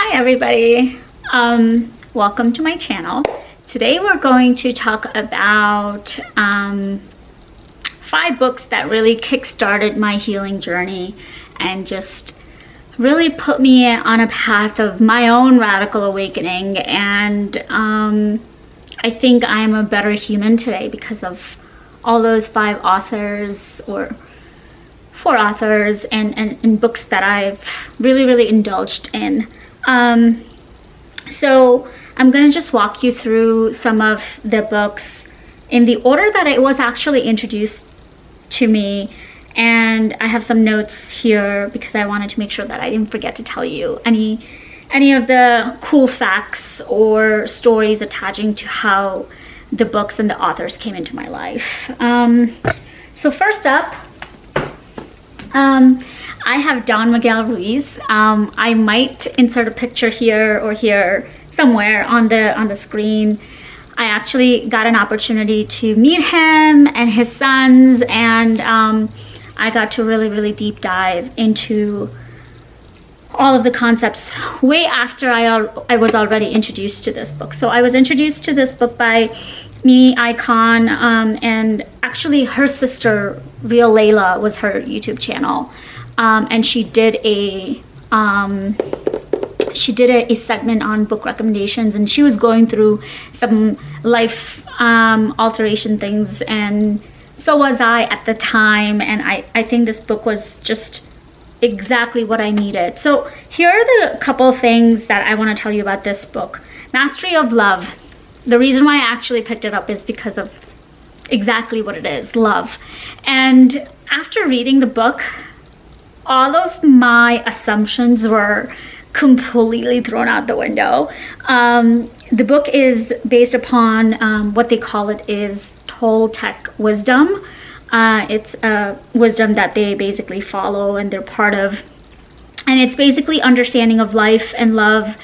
Hi everybody, welcome to my channel. Today we're going to talk about 5 books that really kick-started my healing journey and just really put me on a path of my own radical awakening. And I think I'm a better human today because of all those 5 authors, or 4 authors, and books that I've really indulged in. So I'm gonna just walk you through some of the books in the order that it was actually introduced to me, and I have some notes here because I wanted to make sure that I didn't forget to tell you any of the cool facts or stories attaching to how the books and the authors came into my life. So first up, I have Don Miguel Ruiz. I might insert a picture here or here somewhere on the screen. I actually got an opportunity to meet him and his sons, and I got to really deep dive into all of the concepts way after I was already introduced to this book. So I was introduced to this book by Mimi Icon, and actually her sister Real Layla was her YouTube channel, and she did a segment on book recommendations, and she was going through some life alteration things, and so was I at the time, and I think this book was just exactly what I needed. So here are the couple things that I want to tell you about this book. Mastery of Love. The reason why I actually picked it up is because of exactly what it is, love. And after reading the book, all of my assumptions were completely thrown out the window. The book is based upon what they call it is Toltec wisdom. It's a wisdom that they basically follow and they're part of. And it's basically understanding of life and love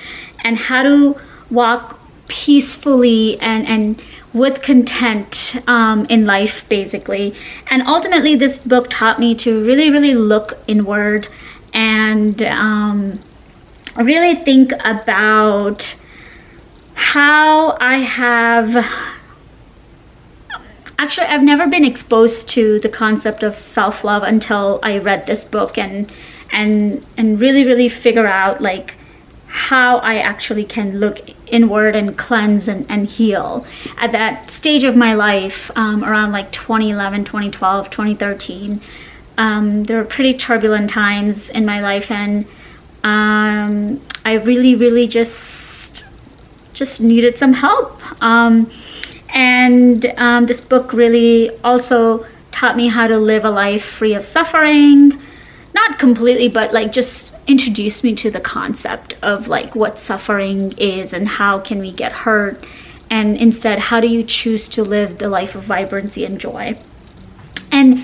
and how to walk peacefully and with content in life, basically. And ultimately this book taught me to really look inward and really think about how I've never been exposed to the concept of self-love until I read this book and really figure out like how I actually can look inward and cleanse and heal. At that stage of my life, around like 2011, 2012, 2013, there were pretty turbulent times in my life, and I really just needed some help. This book really also taught me how to live a life free of suffering. Not completely, but like just introduced me to the concept of like what suffering is and how can we get hurt, and instead how do you choose to live the life of vibrancy and joy. And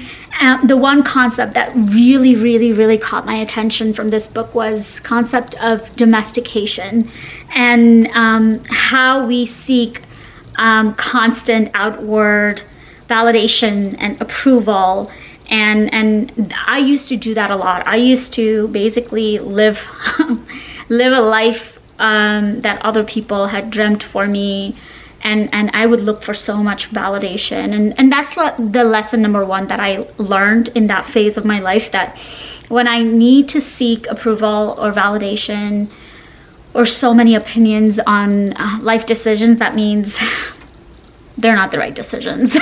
the one concept that really caught my attention from this book was concept of domestication, and how we seek constant outward validation and approval. And I used to do that a lot. I used to basically live a life that other people had dreamt for me, and I would look for so much validation. And that's the lesson number 1 that I learned in that phase of my life, that when I need to seek approval or validation or so many opinions on life decisions, that means they're not the right decisions.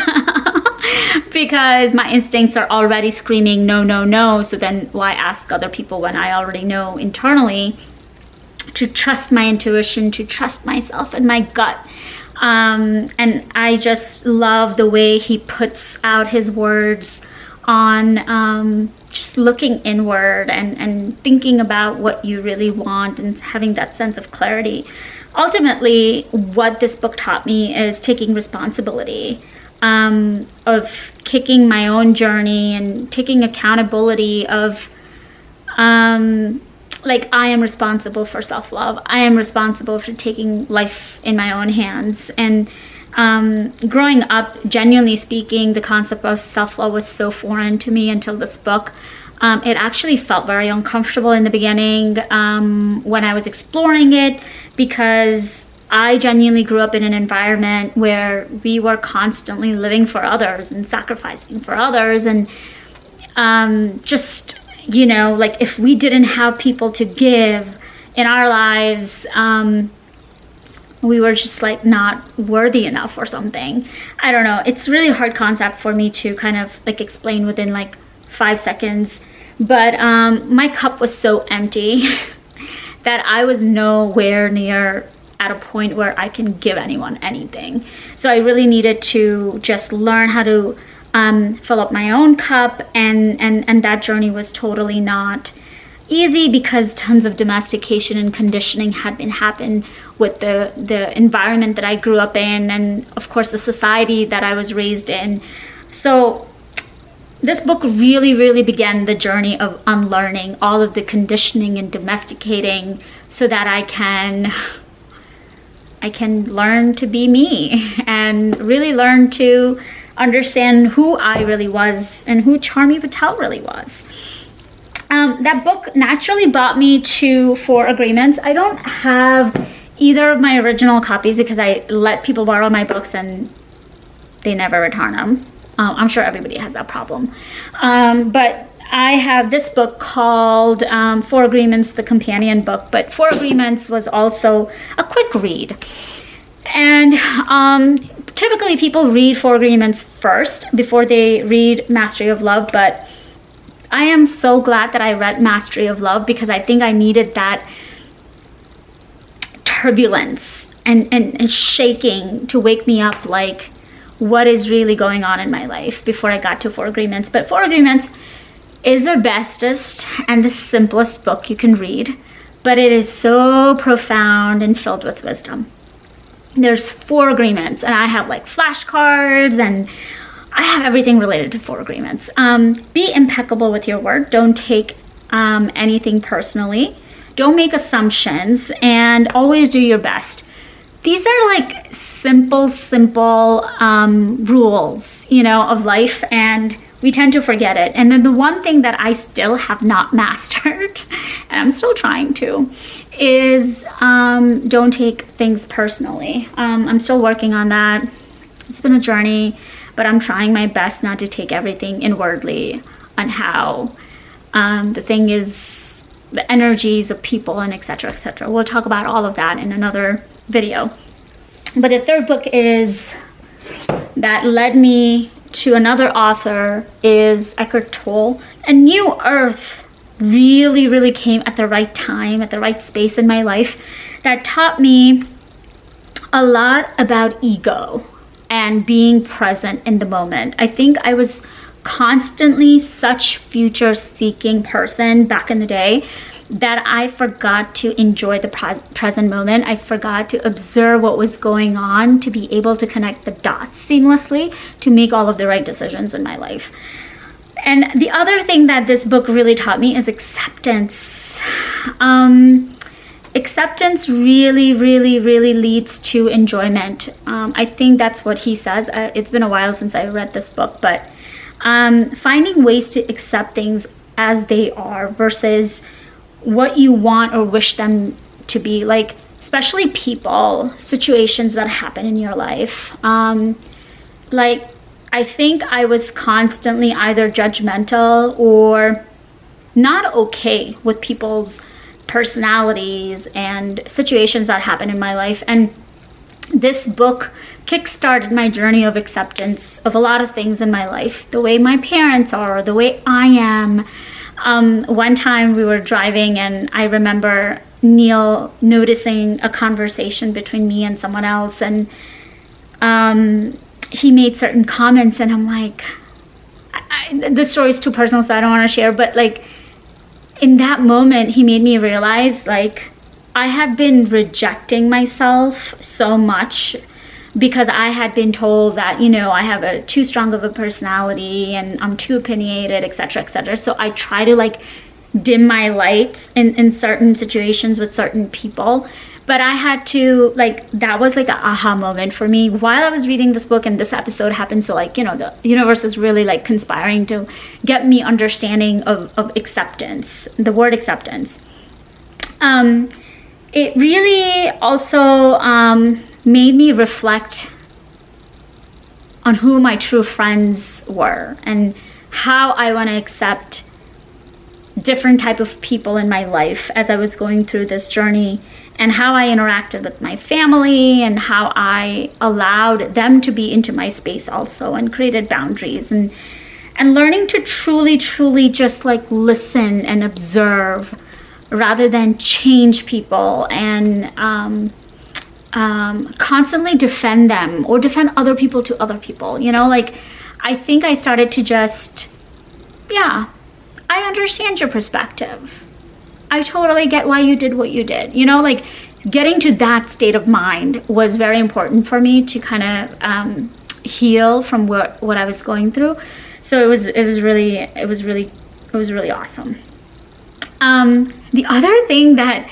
Because my instincts are already screaming no. So then why ask other people when I already know internally to trust my intuition, to trust myself and my gut. And I just love the way he puts out his words on just looking inward and thinking about what you really want and having that sense of clarity. Ultimately, what this book taught me is taking responsibility, of kicking my own journey and taking accountability of like I am responsible for self-love. I am responsible for taking life in my own hands. And growing up, genuinely speaking, the concept of self-love was so foreign to me until this book. It actually felt very uncomfortable in the beginning when I was exploring it, because I genuinely grew up in an environment where we were constantly living for others and sacrificing for others, and just, you know, like if we didn't have people to give in our lives, we were just like not worthy enough or something. I don't know. It's really a hard concept for me to kind of like explain within like 5 seconds. But my cup was so empty that I was nowhere near at a point where I can give anyone anything. So I really needed to just learn how to fill up my own cup, and that journey was totally not easy, because tons of domestication and conditioning had been happening with the environment that I grew up in, and of course the society that I was raised in. So this book really began the journey of unlearning all of the conditioning and domesticating, so that I can learn to be me and really learn to understand who I really was and who Charmy Patel really was. That book naturally brought me to Four Agreements. I don't have either of my original copies because I let people borrow my books and they never return them. I'm sure everybody has that problem. But I have this book called Four Agreements, the companion book. But Four Agreements was also a quick read. And typically people read Four Agreements first before they read Mastery of Love. But I am so glad that I read Mastery of Love, because I think I needed that turbulence and shaking to wake me up, like what is really going on in my life, before I got to Four Agreements. But Four Agreements is the bestest and the simplest book you can read, but it is so profound and filled with wisdom. There's 4 agreements, and I have like flashcards, and I have everything related to 4 agreements. Be impeccable with your word. Don't take anything personally. Don't make assumptions, and always do your best. These are like simple rules, you know, of life, and we tend to forget it. And then the one thing that I still have not mastered, and I'm still trying to, is don't take things personally. I'm still working on that. It's been a journey, but I'm trying my best not to take everything inwardly on how the thing is, the energies of people, and etc., etc. We'll talk about all of that in another video. But the third book is that led me to another author is Eckhart Tolle. A New Earth really came at the right time, at the right space in my life, that taught me a lot about ego and being present in the moment. I think I was constantly such future-seeking person back in the day that I forgot to enjoy the present moment. I forgot to observe what was going on, to be able to connect the dots seamlessly, to make all of the right decisions in my life. And the other thing that this book really taught me is acceptance. Acceptance really leads to enjoyment. I think that's what he says. It's been a while since I read this book, but finding ways to accept things as they are versus what you want or wish them to be, like especially people, situations that happen in your life. Like I think I was constantly either judgmental or not okay with people's personalities and situations that happen in my life. And this book kickstarted my journey of acceptance of a lot of things in my life, the way my parents are, the way I am. One time we were driving, and I remember Neil noticing a conversation between me and someone else, and he made certain comments, and I'm like, the story is too personal, so I don't want to share, but like in that moment he made me realize, like, I have been rejecting myself so much because I had been told that, you know, I have too strong of a personality and I'm too opinionated, etc., etc. So I try to like dim my lights in certain situations with certain people. But I had to, like, that was like an aha moment for me while I was reading this book, and this episode happened. So, like, you know, the universe is really like conspiring to get me understanding of acceptance, the word acceptance. It really also made me reflect on who my true friends were and how I want to accept different type of people in my life as I was going through this journey, and how I interacted with my family and how I allowed them to be into my space also, and created boundaries, and learning to truly just like listen and observe rather than change people and constantly defend them or defend other people to other people. You know, like, I think I started to just, yeah, I understand your perspective. I totally get why you did what you did. You know, like, getting to that state of mind was very important for me to kind of heal from what I was going through. So it was really awesome. The other thing that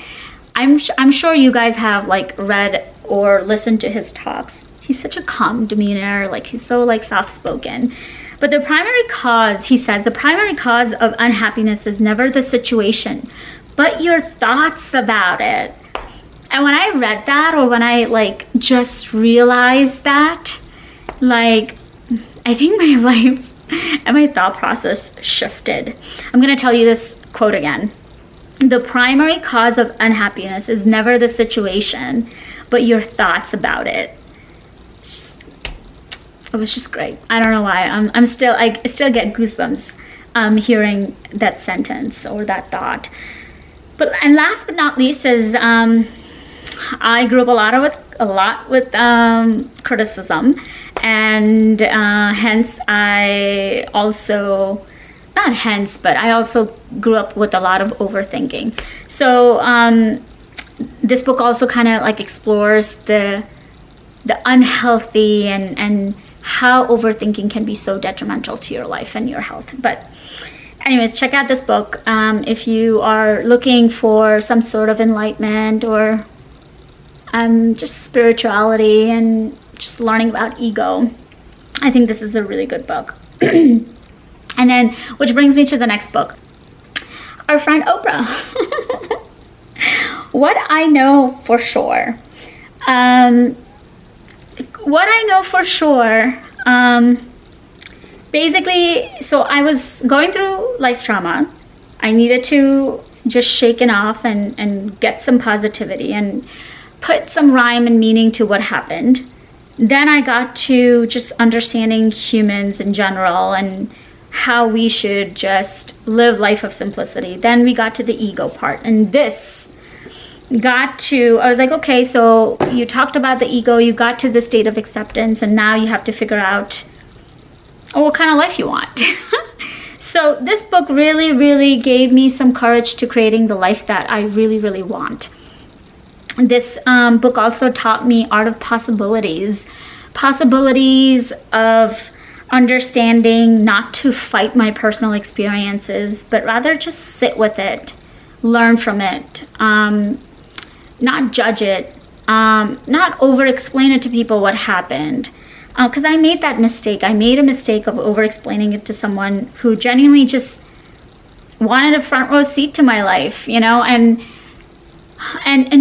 I'm sure you guys have like read or listened to his talks. He's such a calm demeanor, like he's so like soft-spoken. But the primary cause, he says, the primary cause of unhappiness is never the situation, but your thoughts about it. And when I read that, or when I like just realized that, like, I think my life and my thought process shifted. I'm gonna tell you this quote again. The primary cause of unhappiness is never the situation, but your thoughts about it. It was just great. I don't know why. I still get goosebumps hearing that sentence or that thought. And last but not least is I grew up a lot with criticism, and hence I also, not hence, but I also grew up with a lot of overthinking. So this book also kind of like explores the unhealthy and how overthinking can be so detrimental to your life and your health. But anyways, check out this book if you are looking for some sort of enlightenment or just spirituality and just learning about ego. I think this is a really good book. And then, which brings me to the next book, Our Friend Oprah. What I know for sure. What I know for sure, basically, so I was going through life trauma. I needed to just shake it off and get some positivity and put some rhyme and meaning to what happened. Then I got to just understanding humans in general and how we should just live life of simplicity. Then we got to the ego part, and this got to, I was like, okay, so you talked about the ego, you got to the state of acceptance, and now you have to figure out what kind of life you want. So this book really gave me some courage to creating the life that I really want. This book also taught me art of possibilities of understanding not to fight my personal experiences, but rather just sit with it, learn from it, not judge it, not over explain it to people what happened. Because I made that mistake. I made a mistake of over explaining it to someone who genuinely just wanted a front row seat to my life, you know, and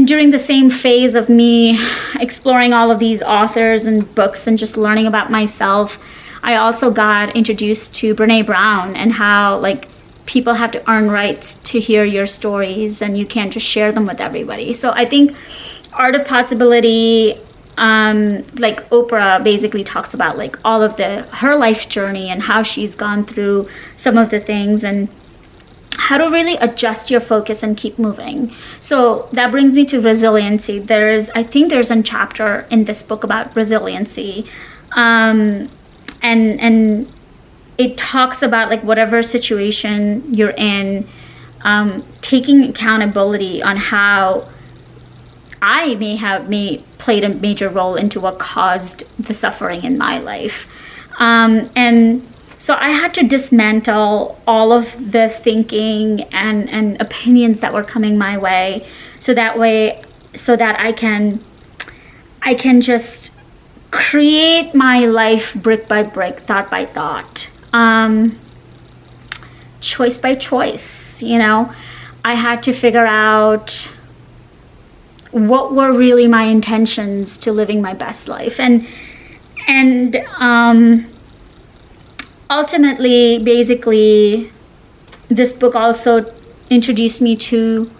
during the same phase of me exploring all of these authors and books and just learning about myself, I also got introduced to Brene Brown and how like people have to earn rights to hear your stories and you can't just share them with everybody. So I think art of possibility, like Oprah basically talks about like all of her life journey and how she's gone through some of the things and how to really adjust your focus and keep moving. So that brings me to resiliency. I think there's a chapter in this book about resiliency. And it talks about like whatever situation you're in, taking accountability on how I may played a major role into what caused the suffering in my life. And So I had to dismantle all of the thinking and opinions that were coming my way, so that I can just create my life brick by brick, thought by thought, choice by choice. You know, I had to figure out what were really my intentions to living my best life, and ultimately, basically, this book also introduced me to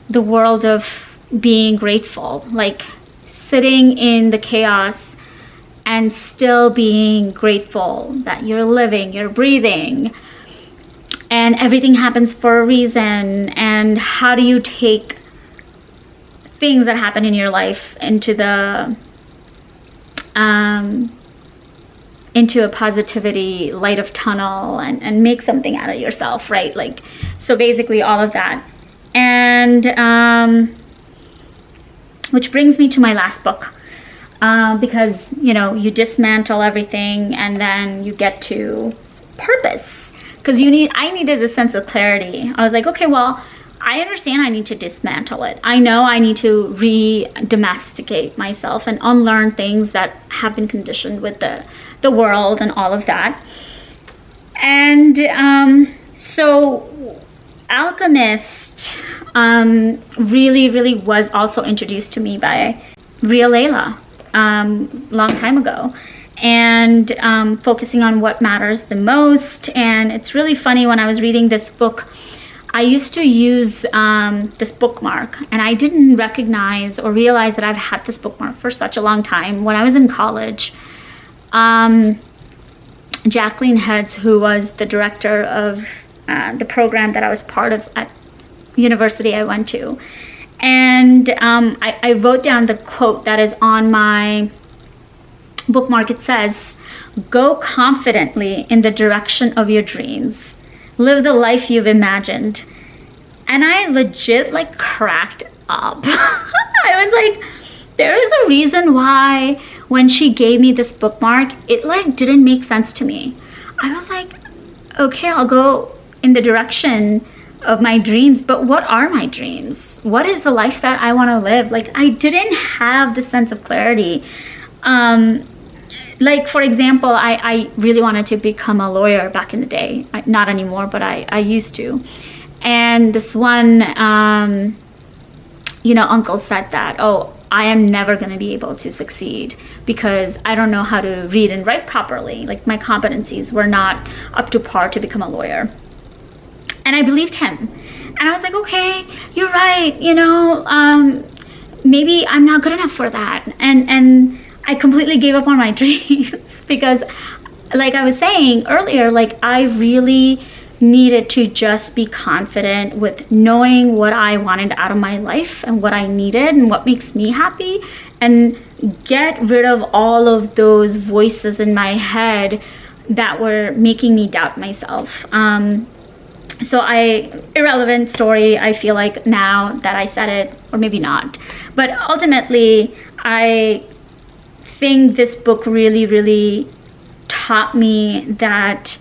the world of being grateful, like sitting in the chaos and still being grateful that you're living, you're breathing, and everything happens for a reason. And how do you take things that happen in your life into a positivity light of tunnel, and make something out of yourself, right? Like, so basically all of that. And which brings me to my last book, because, you know, you dismantle everything and then you get to purpose, because I needed a sense of clarity. I was like, okay, well, I understand I need to dismantle it. I know I need to re-domesticate myself and unlearn things that have been conditioned with the world and all of that. And so Alchemist really, really was also introduced to me by Ria Layla long time ago, and focusing on what matters the most. And it's really funny, when I was reading this book, I used to use this bookmark, and I didn't recognize or realize that I've had this bookmark for such a long time. When I was in college, Jacqueline Heads, who was the director of the program that I was part of at university I went to, and I wrote down the quote that is on my bookmark. It says, "Go confidently in the direction of your dreams. Live the life you've imagined." And I legit like cracked up. I was like, there is a reason why when she gave me this bookmark, it like didn't make sense to me. I was like, okay, I'll go in the direction of my dreams, but what are my dreams? What is the life that I want to live? Like, I didn't have the sense of clarity. Like, for example, I really wanted to become a lawyer back in the day. Not anymore, but I used to. And this one, uncle said that, oh, I am never going to be able to succeed because I don't know how to read and write properly. Like, my competencies were not up to par to become a lawyer. And I believed him. And I was like, okay, you're right. Maybe I'm not good enough for that. And I completely gave up on my dreams because, like I was saying earlier, like, I really needed to just be confident with knowing what I wanted out of my life and what I needed and what makes me happy, and get rid of all of those voices in my head that were making me doubt myself. Irrelevant story, I feel like, now that I said it, or maybe not. But ultimately, I think this book really, really taught me that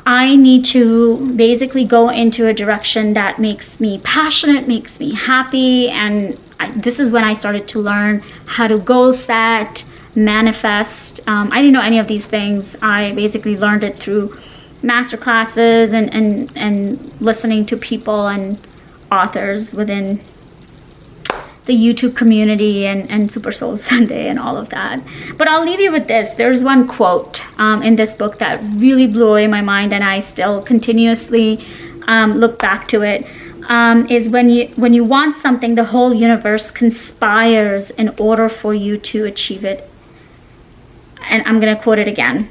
I need to basically go into a direction that makes me passionate, makes me happy. And this is when I started to learn how to goal set, manifest. I didn't know any of these things. I basically learned it through master classes and listening to people and authors within the YouTube community and Super Soul Sunday and all of that. But I'll leave you with this. There's one quote in this book that really blew away my mind, and I still continuously look back to it. Is when you want something, the whole universe conspires in order for you to achieve it. And I'm going to quote it again.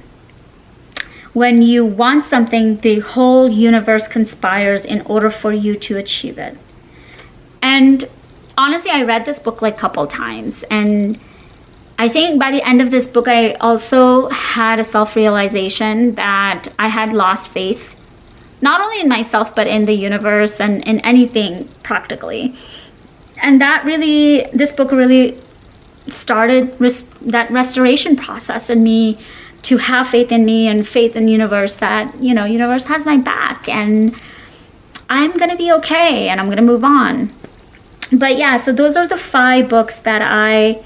When you want something, the whole universe conspires in order for you to achieve it. And honestly, I read this book like a couple times, and I think by the end of this book, I also had a self-realization that I had lost faith, not only in myself, but in the universe and in anything practically. And this book really started that restoration process in me to have faith in me and faith in the universe that, you know, universe has my back and I'm gonna be okay and I'm gonna move on. But yeah, so those are the 5 books that I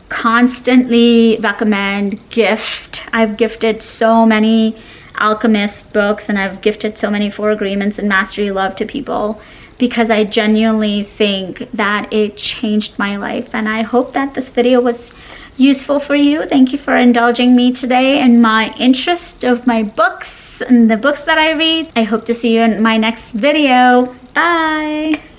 constantly recommend, gift. I've gifted so many Alchemist books and I've gifted so many 4 Agreements and Mastery Love to people because I genuinely think that it changed my life. And I hope that this video was useful for you. Thank you for indulging me today in my interest of my books and the books that I read. I hope to see you in my next video. Bye!